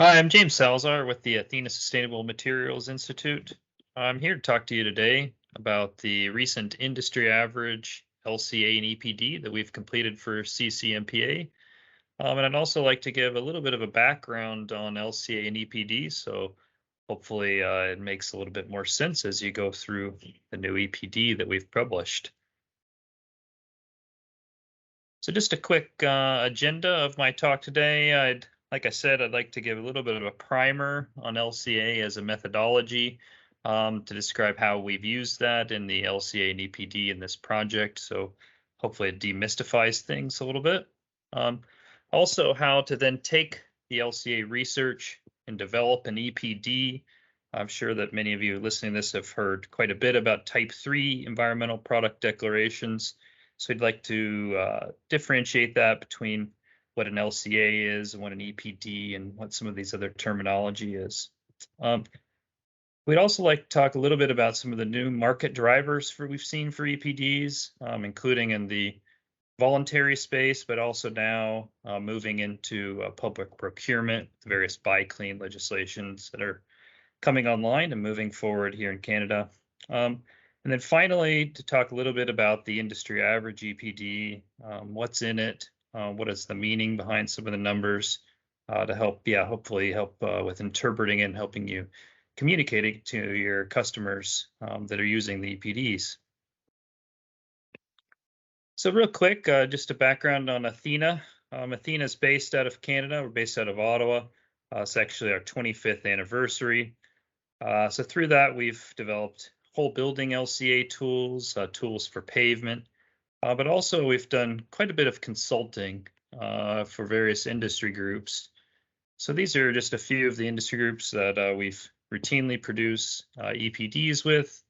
Hi, I'm James Salazar with the Athena Sustainable Materials Institute. I'm here to talk to you today about the recent industry average LCA and EPD that we've completed for CCMPA. And I'd also like to give a little bit of a background on LCA and EPD, so hopefully it makes a little bit more sense as you go through the new EPD that we've published. So just a quick agenda of my talk today. Like I said, I'd like to give a little bit of a primer on LCA as a methodology to describe how we've used that in the LCA and EPD in this project. So hopefully it demystifies things a little bit. Also, how to then take the LCA research and develop an EPD. I'm sure that many of you listening to this have heard quite a bit about Type 3 environmental product declarations. So I'd like to differentiate that between what an LCA is and what an EPD and what some of these other terminology is. We'd also like to talk a little bit about some of the new market drivers we've seen for EPDs, including in the voluntary space, but also now moving into public procurement, the various buy clean legislations that are coming online and moving forward here in Canada. And then finally, to talk a little bit about the industry average EPD, what's in it, what is the meaning behind some of the numbers to help, hopefully help with interpreting and helping you communicating to your customers that are using the EPDs. So real quick, just a background on Athena. Athena is based out of Canada. We're based out of Ottawa. It's actually our 25th anniversary. So through that, we've developed whole building LCA tools, tools for pavement, but also we've done quite a bit of consulting for various industry groups. So these are just a few of the industry groups that we've routinely produced EPDs with.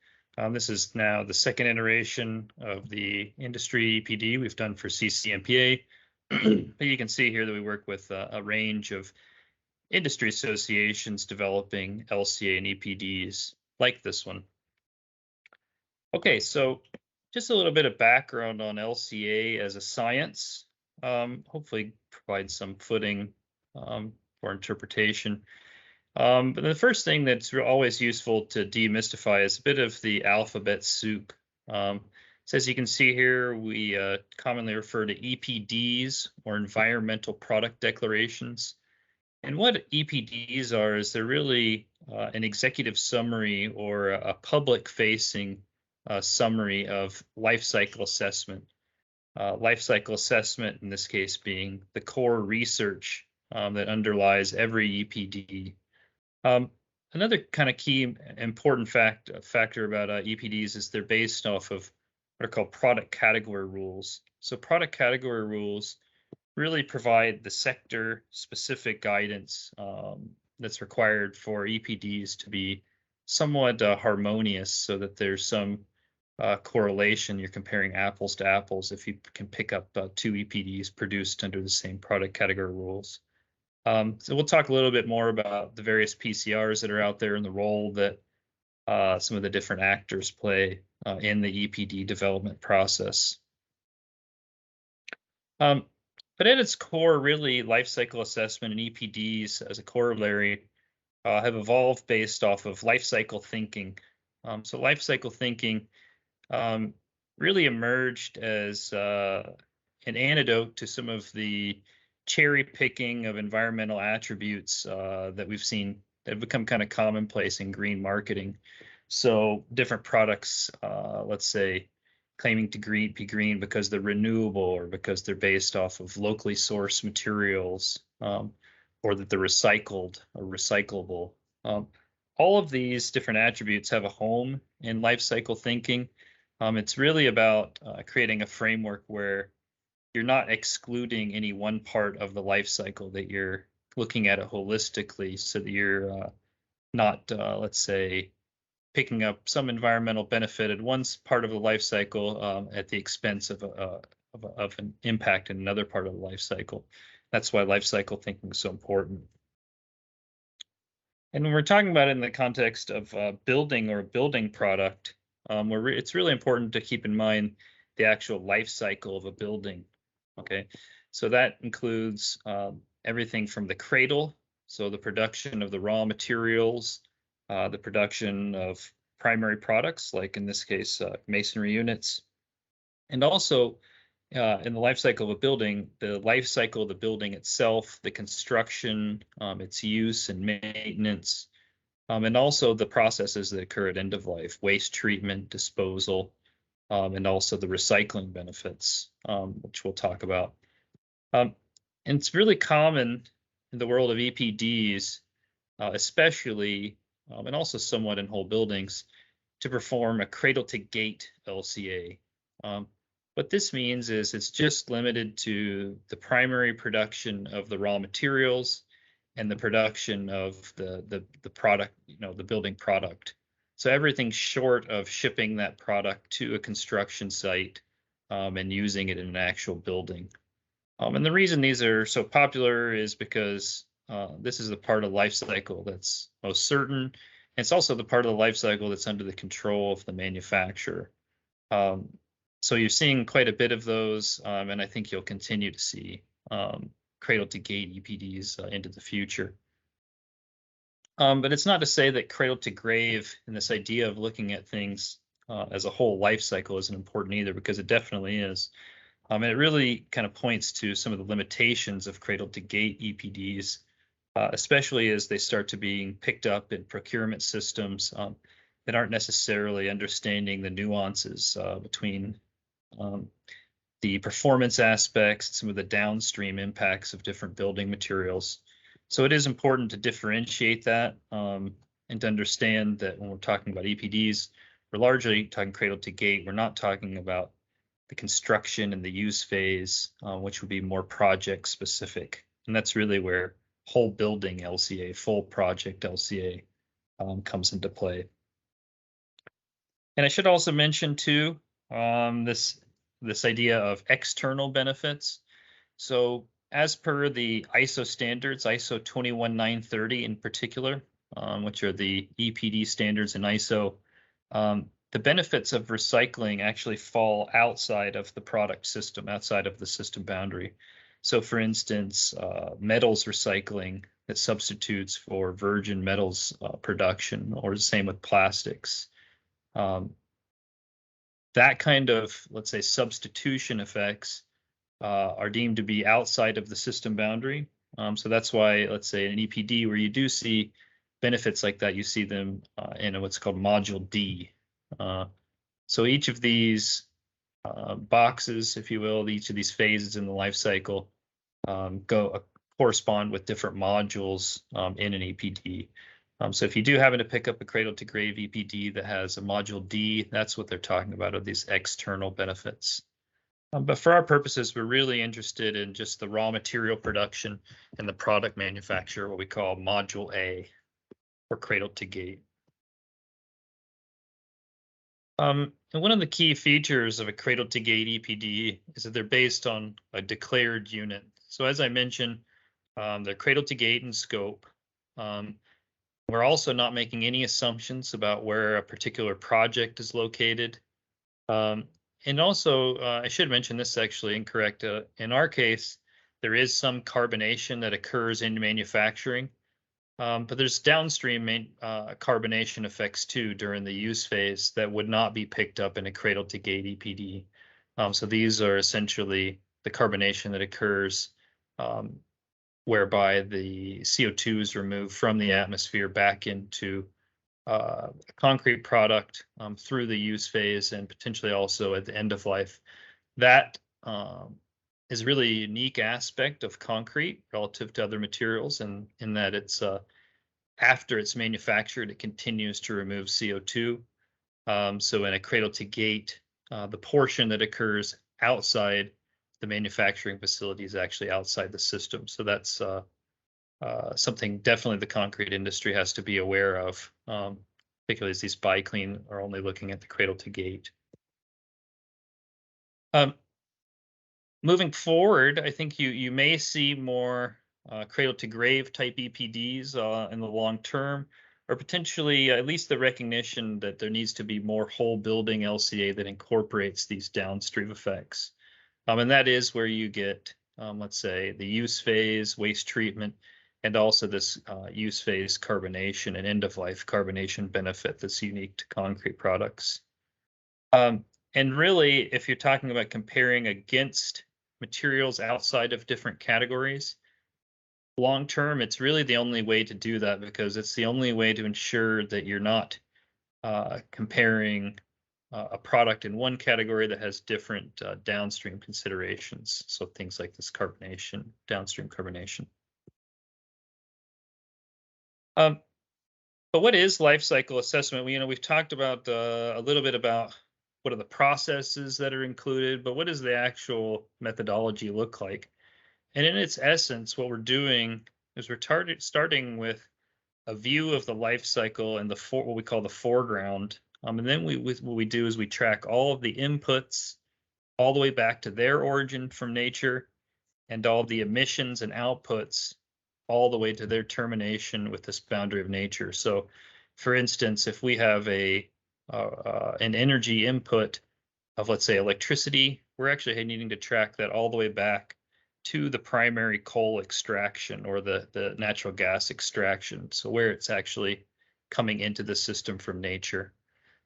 This is now the second iteration of the industry EPD we've done for CCMPA. But you can see here that we work with a range of industry associations developing LCA and EPDs like this one. Okay, so just a little bit of background on LCA as a science, hopefully provide some footing for interpretation. But the first thing that's always useful to demystify is a bit of the alphabet soup. So as you can see here, we commonly refer to EPDs or environmental product declarations. And what EPDs are is they're really an executive summary or a public-facing summary of life cycle assessment. Life cycle assessment, in this case, being the core research that underlies every EPD. Another kind of key important factor about EPDs is they're based off of what are called product category rules. So product category rules really provide the sector specific guidance that's required for EPDs to be somewhat harmonious so that there's some correlation. You're comparing apples to apples if you can pick up two EPDs produced under the same product category rules. So we'll talk a little bit more about the various PCRs that are out there and the role that some of the different actors play in the EPD development process. But at its core, really, life cycle assessment and EPDs as a corollary have evolved based off of life cycle thinking. So life cycle thinking really emerged as an antidote to some of the cherry picking of environmental attributes that we've seen that have become kind of commonplace in green marketing. So different products, let's say, claiming to be green because they're renewable or because they're based off of locally sourced materials or that they're recycled or recyclable. All of these different attributes have a home in life cycle thinking. It's really about creating a framework where you're not excluding any one part of the life cycle, that you're looking at it holistically so that you're not, let's say, picking up some environmental benefit at one part of the life cycle at the expense of an impact in another part of the life cycle. That's why life cycle thinking is so important. And when we're talking about it in the context of building or a building product, it's really important to keep in mind the actual life cycle of a building. Okay, so that includes everything from the cradle so the production of the raw materials, the production of primary products, like in this case, masonry units, and also in the life cycle of a building, the life cycle of the building itself, the construction, its use and maintenance, and also the processes that occur at end of life, waste treatment, disposal, and also the recycling benefits, which we'll talk about. And it's really common in the world of EPDs, especially, and also somewhat in whole buildings, to perform a cradle-to-gate LCA. What this means is it's just limited to the primary production of the raw materials and the production of the product, the building product. So everything short of shipping that product to a construction site and using it in an actual building. And the reason these are so popular is because this is the part of life cycle that's most certain. And it's also the part of the life cycle that's under the control of the manufacturer. So you're seeing quite a bit of those, and I think you'll continue to see cradle-to-gate EPDs into the future. But it's not to say that cradle-to-grave and this idea of looking at things as a whole life cycle isn't important either, because it definitely is. And it really kind of points to some of the limitations of cradle-to-gate EPDs, especially as they start to being picked up in procurement systems that aren't necessarily understanding the nuances between the performance aspects, some of the downstream impacts of different building materials. So it is important to differentiate that and to understand that when we're talking about EPDs, we're largely talking cradle-to-gate. We're not talking about the construction and the use phase, which would be more project specific. And that's really where whole building LCA, full project LCA comes into play. And I should also mention too, this idea of external benefits. So as per the ISO standards, ISO 21930 in particular, which are the EPD standards in ISO, the benefits of recycling actually fall outside of the product system, outside of the system boundary. So for instance, metals recycling that substitutes for virgin metals production, or the same with plastics. That kind of, let's say, substitution effects are deemed to be outside of the system boundary. So that's why, let's say, in an EPD where you do see benefits like that, you see them in what's called Module D. So each of these boxes, if you will, each of these phases in the life cycle correspond with different modules in an EPD. So if you do happen to pick up a cradle-to-grave EPD that has a Module D, that's what they're talking about, are these external benefits. But for our purposes, we're really interested in just the raw material production and the product manufacture, what we call Module A, or cradle-to-gate. And one of the key features of a cradle-to-gate EPD is that they're based on a declared unit. So as I mentioned, they're cradle-to-gate in scope. We're also not making any assumptions about where a particular project is located. And also, I should mention this actually incorrect. In our case, there is some carbonation that occurs in manufacturing, but there's downstream carbonation effects too during the use phase that would not be picked up in a cradle-to-gate EPD. So these are essentially the carbonation that occurs whereby the CO2 is removed from the atmosphere back into a concrete product through the use phase and potentially also at the end of life. That is really a unique aspect of concrete relative to other materials, and in that it's after it's manufactured, it continues to remove CO2. So in a cradle-to-gate, the portion that occurs outside the manufacturing facility is actually outside the system. So that's something definitely the concrete industry has to be aware of, particularly as these BICLEAN are only looking at the cradle-to-gate. Moving forward, I think you may see more cradle-to-grave type EPDs in the long term, or potentially at least the recognition that there needs to be more whole building LCA that incorporates these downstream effects. And that is where you get, let's say, the use phase, waste treatment, and also this use phase carbonation and end-of-life carbonation benefit that's unique to concrete products. And really, if you're talking about comparing against materials outside of different categories, long term, it's really the only way to do that, because it's the only way to ensure that you're not comparing a product in one category that has different downstream considerations. So things like this carbonation, downstream carbonation. But what is life cycle assessment? We've talked about a little bit about what are the processes that are included, but what does the actual methodology look like? And in its essence, what we're doing is we're starting with a view of the life cycle and what we call the foreground. And then what we do is we track all of the inputs all the way back to their origin from nature, and all the emissions and outputs all the way to their termination with this boundary of nature. So, for instance, if we have an energy input of, let's say, electricity, we're actually needing to track that all the way back to the primary coal extraction or the natural gas extraction, so where it's actually coming into the system from nature.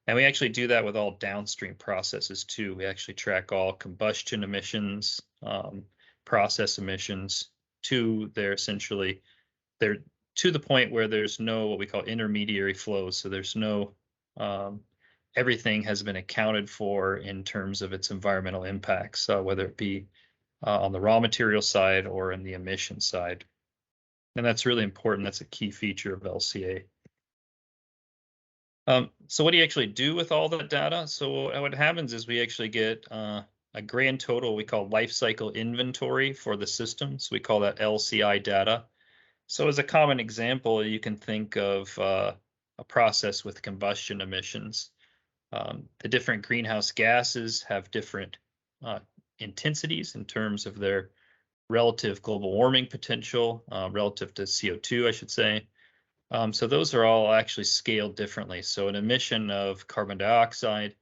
And we actually do that with all downstream processes too. We actually track all combustion emissions, process emissions to they're to the point where there's no what we call intermediary flows. So there's no everything has been accounted for in terms of its environmental impacts, whether it be on the raw material side or in the emission side. And that's really important. That's a key feature of LCA. So what do you actually do with all that data? So what happens is we actually get a grand total we call life cycle inventory for the system. So we call that LCI data. So as a common example, you can think of a process with combustion emissions. The different greenhouse gases have different intensities in terms of their relative global warming potential, relative to CO2, I should say. So those are all actually scaled differently. So an emission of carbon dioxide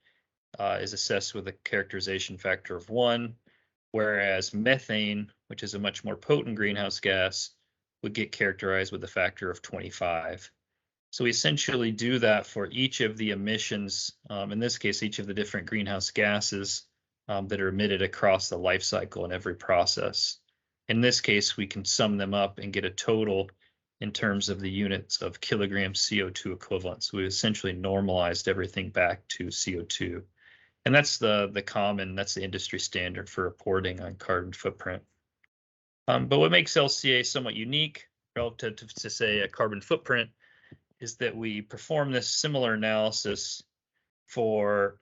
is assessed with a characterization factor of 1, whereas methane, which is a much more potent greenhouse gas, would get characterized with a factor of 25. So we essentially do that for each of the emissions, in this case, each of the different greenhouse gases that are emitted across the life cycle in every process. In this case, we can sum them up and get a total in terms of the units of kilograms CO2 equivalent. So we essentially normalized everything back to CO2. And that's that's the industry standard for reporting on carbon footprint. But what makes LCA somewhat unique relative to, say, a carbon footprint is that we perform this similar analysis for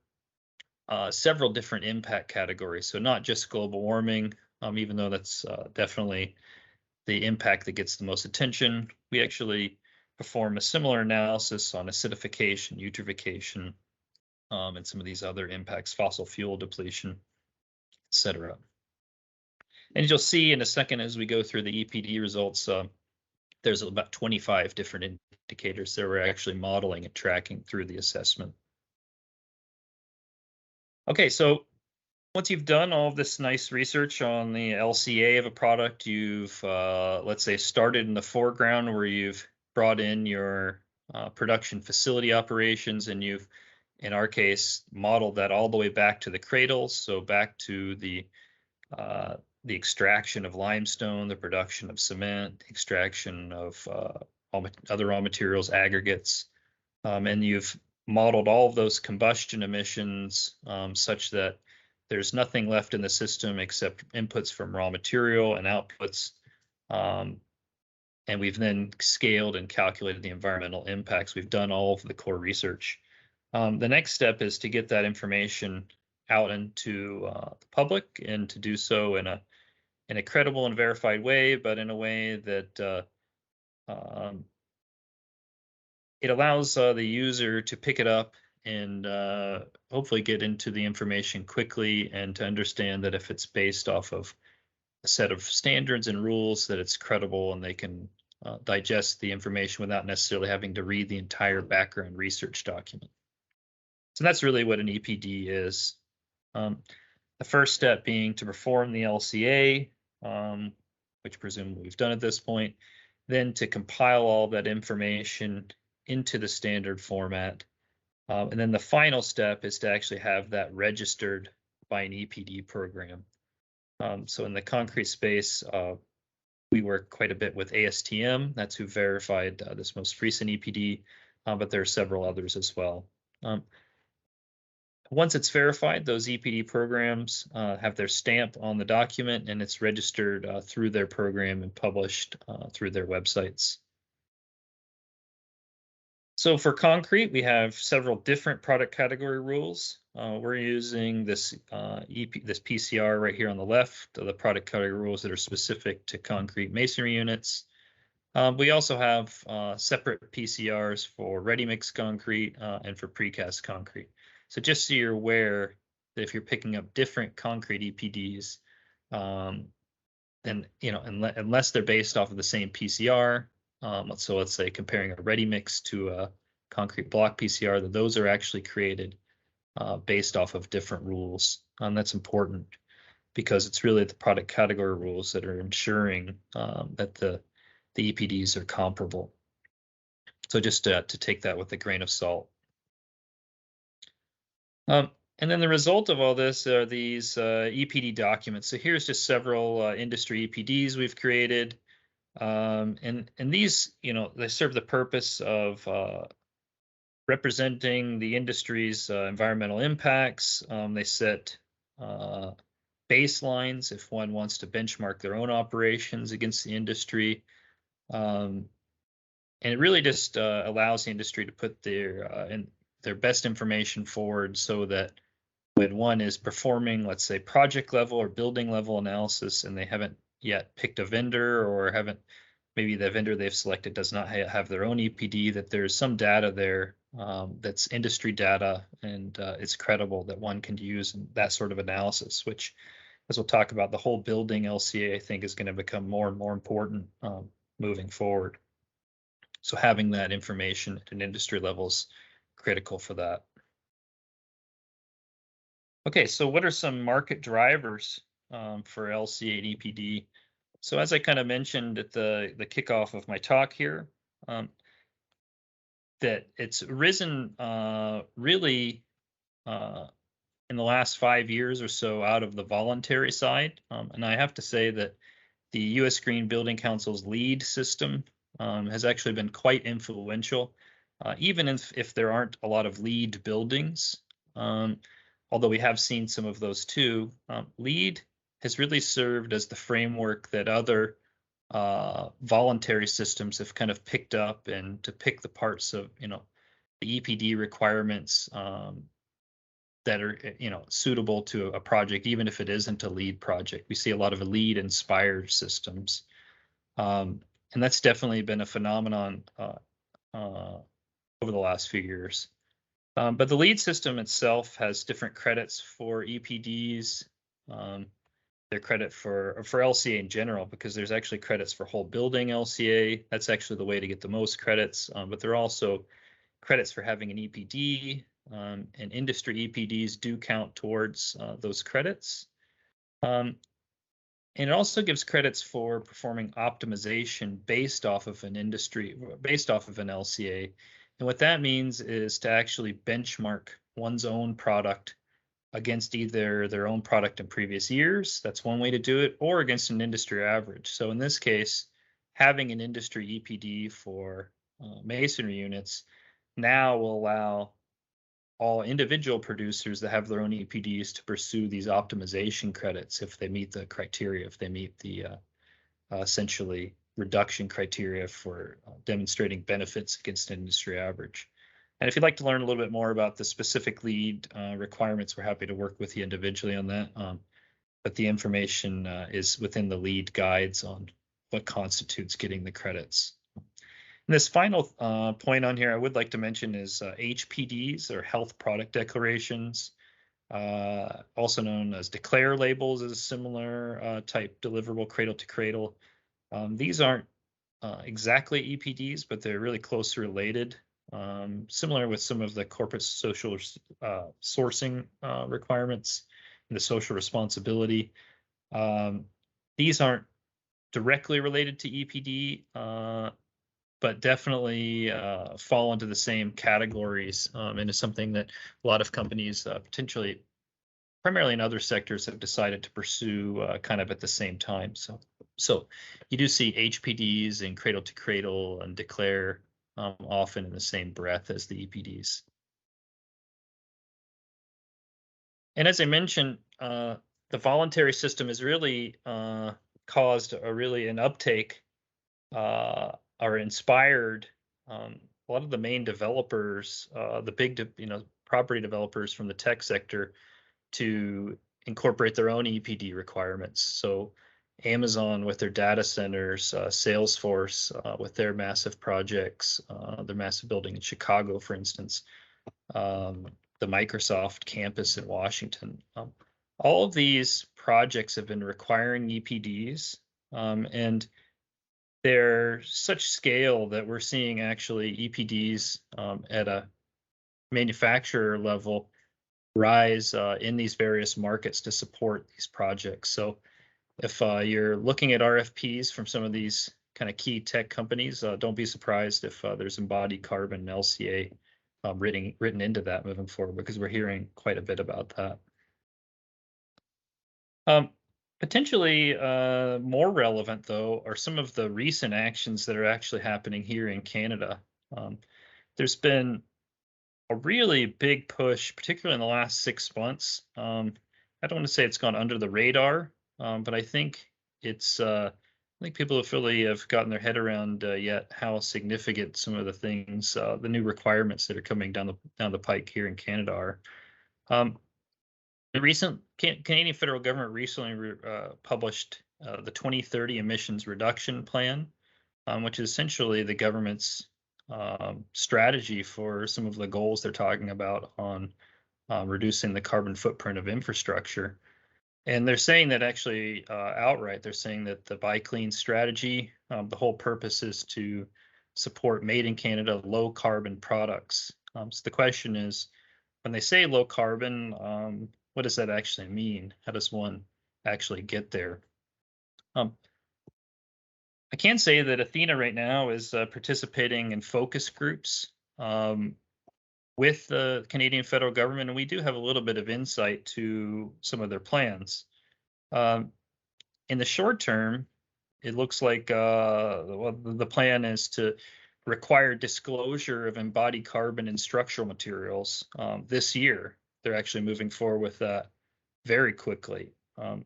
several different impact categories. So not just global warming, even though that's definitely the impact that gets the most attention. We actually perform a similar analysis on acidification, eutrophication, and some of these other impacts, fossil fuel depletion, etc. And you'll see in a second as we go through the EPD results, there's about 25 different indicators that we're actually modeling and tracking through the assessment. Okay, so once you've done all of this nice research on the LCA of a product, you've, let's say, started in the foreground where you've brought in your production facility operations, and you've, in our case, modeled that all the way back to the cradles, so back to the extraction of limestone, the production of cement, the extraction of other raw materials, aggregates, and you've modeled all of those combustion emissions such that there's nothing left in the system except inputs from raw material and outputs. And we've then scaled and calculated the environmental impacts. We've done all of the core research. The next step is to get that information out into the public, and to do so in a credible and verified way, but in a way that it allows the user to pick it up and hopefully get into the information quickly, and to understand that if it's based off of a set of standards and rules, that it's credible and they can digest the information without necessarily having to read the entire background research document. So that's really what an EPD is. The first step being to perform the LCA, which presumably we've done at this point, then to compile all that information into the standard format. And then the final step is to actually have that registered by an EPD program. So in the concrete space, we work quite a bit with ASTM. That's who verified this most recent EPD, but there are several others as well. Once it's verified, those EPD programs have their stamp on the document, and it's registered through their program and published through their websites. So for concrete, we have several different product category rules. We're using this this PCR right here on the left, the product category rules that are specific to concrete masonry units. We also have separate PCRs for ready-mix concrete and for precast concrete. So just so you're aware that if you're picking up different concrete EPDs, then unless they're based off of the same PCR, so let's say comparing a ready-mix to a concrete block PCR, that those are actually created based off of different rules. That's important because it's really the product category rules that are ensuring that the EPDs are comparable. So just to take that with a grain of salt. And then the result of all this are these EPD documents. So here's just several industry EPDs we've created. And these, they serve the purpose of representing the industry's environmental impacts. They set baselines if one wants to benchmark their own operations against the industry. And it really just allows the industry to put their best information forward so that when one is performing, let's say, project level or building level analysis, and they haven't yet picked a vendor or maybe the vendor they've selected does not have their own EPD, that there's some data there that's industry data and it's credible that one can use in that sort of analysis, which, as we'll talk about, the whole building LCA, I think, is going to become more and more important moving forward. So having that information at an industry level is critical for that. Okay, so what are some market drivers for LCA and EPD? So as I kind of mentioned at the kickoff of my talk here, that it's risen really in the last 5 years or so out of the voluntary side. And I have to say that the U.S. Green Building Council's LEED system has actually been quite influential, even if there aren't a lot of LEED buildings. Although we have seen some of those too. LEED has really served as the framework that other voluntary systems have kind of picked up, and to pick the parts of the EPD requirements that are suitable to a project, even if it isn't a LEED project. We see a lot of LEED inspired systems, and that's definitely been a phenomenon over the last few years. But the LEED system itself has different credits for EPDs. Their credit for LCA in general, because there's actually credits for whole building LCA. That's actually the way to get the most credits. But there are also credits for having an EPD, and industry EPDs do count towards those credits. And it also gives credits for performing optimization based off of an LCA. And what that means is to actually benchmark one's own product against either their own product in previous years. That's one way to do it, or against an industry average. So in this case, having an industry EPD for masonry units now will allow all individual producers that have their own EPDs to pursue these optimization credits if they meet the criteria, if they meet the essentially reduction criteria for demonstrating benefits against an industry average. And if you'd like to learn a little bit more about the specific LEED requirements, we're happy to work with you individually on that. But the information is within the LEED guides on what constitutes getting the credits. And this final point on here I would like to mention is HPDs, or Health Product Declarations, also known as declare labels, is a similar type deliverable, cradle to cradle. These aren't exactly EPDs, but they're really closely related. Similar with some of the corporate social sourcing requirements and the social responsibility. These aren't directly related to EPD, but definitely fall into the same categories, and is something that a lot of companies potentially, primarily in other sectors, have decided to pursue kind of at the same time. So you do see HPDs and cradle to cradle and declare often in the same breath as the EPDs. And as I mentioned, the voluntary system has really caused an uptake or inspired a lot of the main developers, the big property developers from the tech sector, to incorporate their own EPD requirements. So Amazon with their data centers, Salesforce with their massive projects, their massive building in Chicago, for instance, the Microsoft campus in Washington. All of these projects have been requiring EPDs, and they're such scale that we're seeing actually EPDs at a manufacturer level rise in these various markets to support these projects. So if you're looking at RFPs from some of these kind of key tech companies, don't be surprised if there's embodied carbon and LCA written into that moving forward, because we're hearing quite a bit about that. Potentially more relevant, though, are some of the recent actions that are actually happening here in Canada. There's been a really big push, particularly in the last 6 months. I don't want to say it's gone under the radar, but I think I think people have gotten their head around yet how significant some of the things, the new requirements that are coming down the pike here in Canada are. The recent Canadian federal government recently published the 2030 emissions reduction plan, which is essentially the government's strategy for some of the goals they're talking about on reducing the carbon footprint of infrastructure. And they're saying that actually outright, they're saying that the Buy Clean strategy, the whole purpose is to support made in Canada low carbon products. So the question is, when they say low carbon, what does that actually mean? How does one actually get there? I can say that Athena right now is participating in focus groups with the Canadian federal government, and we do have a little bit of insight to some of their plans. In the short term, it looks like the plan is to require disclosure of embodied carbon in structural materials this year. They're actually moving forward with that very quickly. It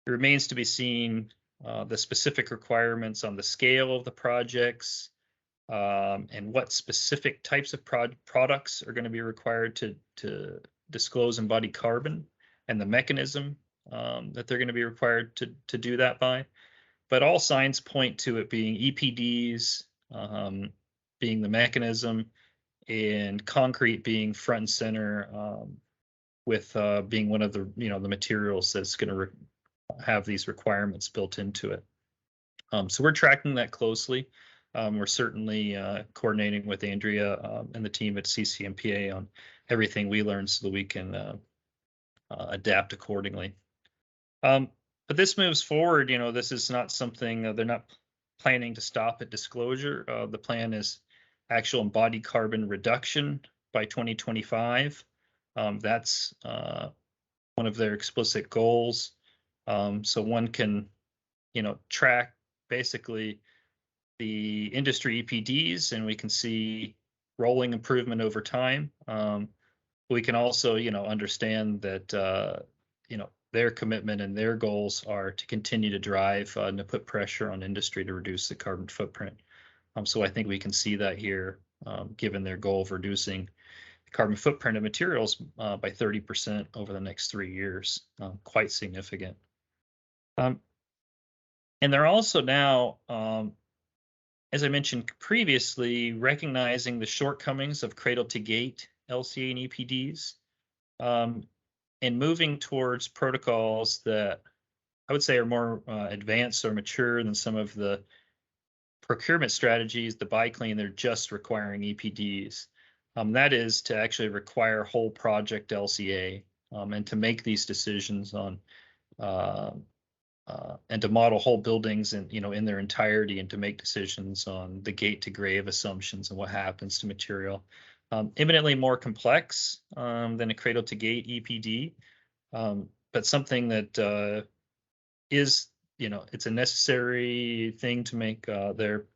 remains to be seen the specific requirements on the scale of the projects and what specific types of products are going to be required to disclose embodied carbon, and the mechanism that they're going to be required to do that by. But all signs point to it being EPDs being the mechanism, and concrete being front and center, with being one of the the materials that's going to have these requirements built into it. So we're tracking that closely. We're certainly coordinating with Andrea and the team at CCMPA on everything we learn so that we can adapt accordingly. But this moves forward. This is not something they're not planning to stop at disclosure. The plan is actual embodied carbon reduction by 2025. That's one of their explicit goals. So one can, track basically the industry EPDs, and we can see rolling improvement over time. We can also, understand that, their commitment and their goals are to continue to drive and to put pressure on industry to reduce the carbon footprint. So I think we can see that here, given their goal of reducing the carbon footprint of materials by 30% over the next 3 years, quite significant. And they're also now, as I mentioned previously, recognizing the shortcomings of cradle-to-gate LCA and EPDs, and moving towards protocols that I would say are more advanced or mature than some of the procurement strategies, the Buy Clean. They're just requiring EPDs. That is to actually require whole project LCA, and to make these decisions on and to model whole buildings and in their entirety, and to make decisions on the gate to grave assumptions and what happens to material. Eminently more complex than a cradle to gate EPD, but something that is, it's a necessary thing to make their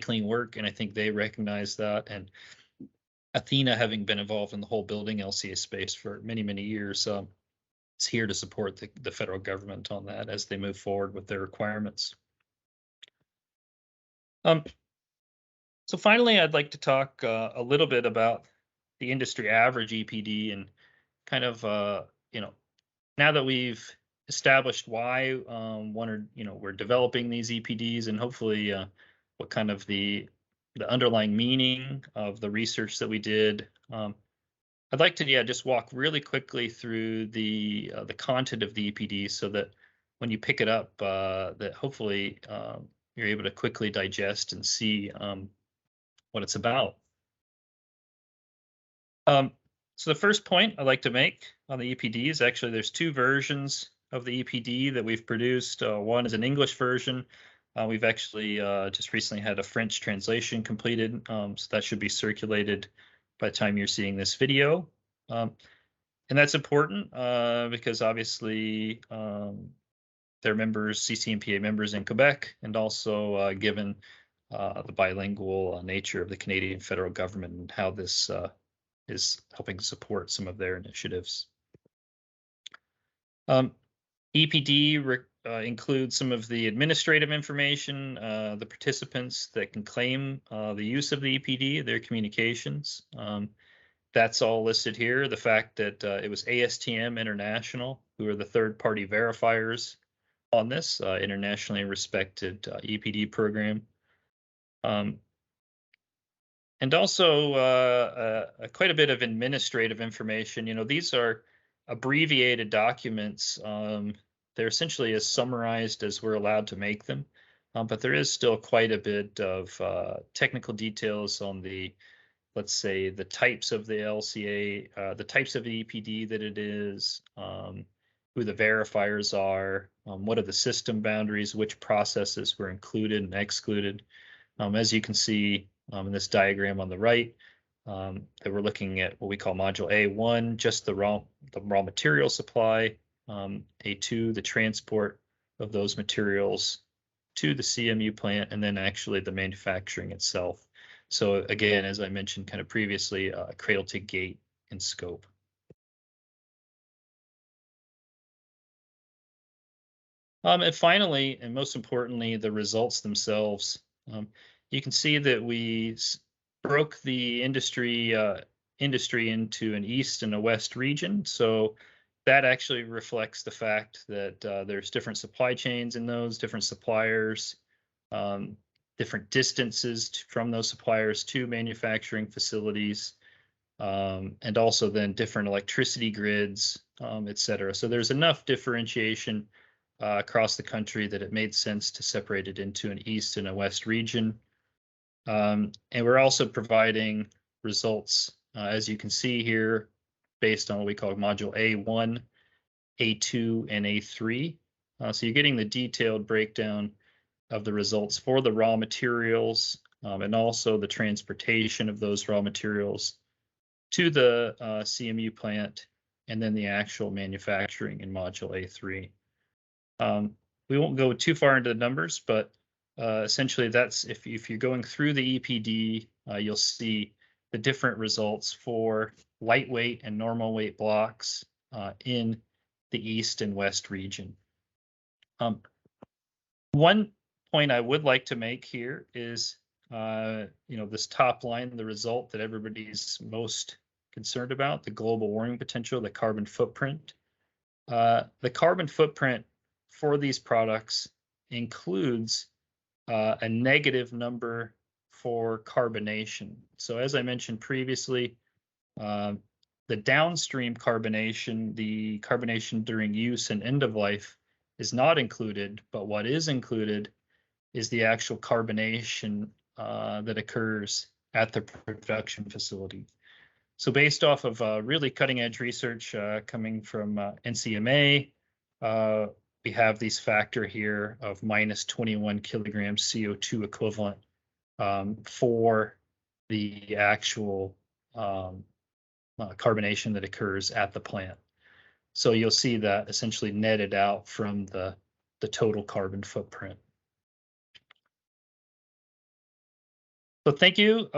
clean work, and I think they recognize that. And Athena, having been involved in the whole building LCA space for many, many years, is here to support the federal government on that as they move forward with their requirements. So finally, I'd like to talk a little bit about the industry average EPD, and kind of, now that we've established why we're developing these EPDs, and hopefully what kind of the underlying meaning of the research that we did, I'd like to just walk really quickly through the content of the EPD, so that when you pick it up, that hopefully you're able to quickly digest and see what it's about. So the first point I'd like to make on the EPD is actually there's two versions of the EPD that we've produced. One is an English version. We've actually just recently had a French translation completed, so that should be circulated by the time you're seeing this video. And that's important because obviously they're members, CCMPA members in Quebec, and also given the bilingual nature of the Canadian federal government and how this is helping support some of their initiatives. EPD includes some of the administrative information, the participants that can claim the use of the EPD, their communications. That's all listed here. The fact that it was ASTM International, who are the third-party verifiers on this internationally respected EPD program. And also quite a bit of administrative information. These are abbreviated documents. They're essentially as summarized as we're allowed to make them, but there is still quite a bit of technical details on let's say, the types of the LCA, the types of the EPD that it is, who the verifiers are, what are the system boundaries, which processes were included and excluded. As you can see in this diagram on the right, that we're looking at what we call Module A1, just the raw material supply, A2, the transport of those materials to the CMU plant, and then actually the manufacturing itself. So again, as I mentioned kind of previously, cradle to gate in scope. And finally, and most importantly, the results themselves. You can see that we broke the industry into an east and a west region. So that actually reflects the fact that there's different supply chains in those, different suppliers, different distances from those suppliers to manufacturing facilities, and also then different electricity grids, et cetera. So there's enough differentiation across the country that it made sense to separate it into an east and a west region. And we're also providing results, as you can see here, based on what we call Module A1, A2, and A3. So you're getting the detailed breakdown of the results for the raw materials, and also the transportation of those raw materials to the CMU plant, and then the actual manufacturing in Module A3. We won't go too far into the numbers, but essentially that's, if you're going through the EPD, you'll see the different results for lightweight and normal weight blocks in the east and west region. One point I would like to make here is, this top line, the result that everybody's most concerned about, the global warming potential, the carbon footprint. The carbon footprint for these products includes a negative number for carbonation. So as I mentioned previously, the downstream carbonation, the carbonation during use and end of life, is not included, but what is included is the actual carbonation that occurs at the production facility. So based off of really cutting edge research coming from NCMA, we have these factor here of minus 21 kilograms CO2 equivalent for the actual carbonation that occurs at the plant. So you'll see that essentially netted out from the total carbon footprint. So thank you.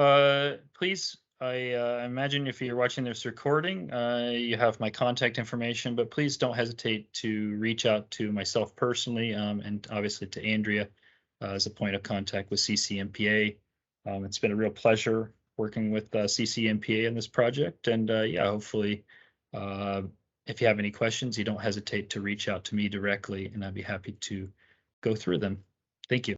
Please, I imagine if you're watching this recording, you have my contact information, but please don't hesitate to reach out to myself personally and obviously to Andrea as a point of contact with CCMPA. It's been a real pleasure working with CCMPA in this project, and yeah, hopefully if you have any questions, you don't hesitate to reach out to me directly, and I'd be happy to go through them. Thank you.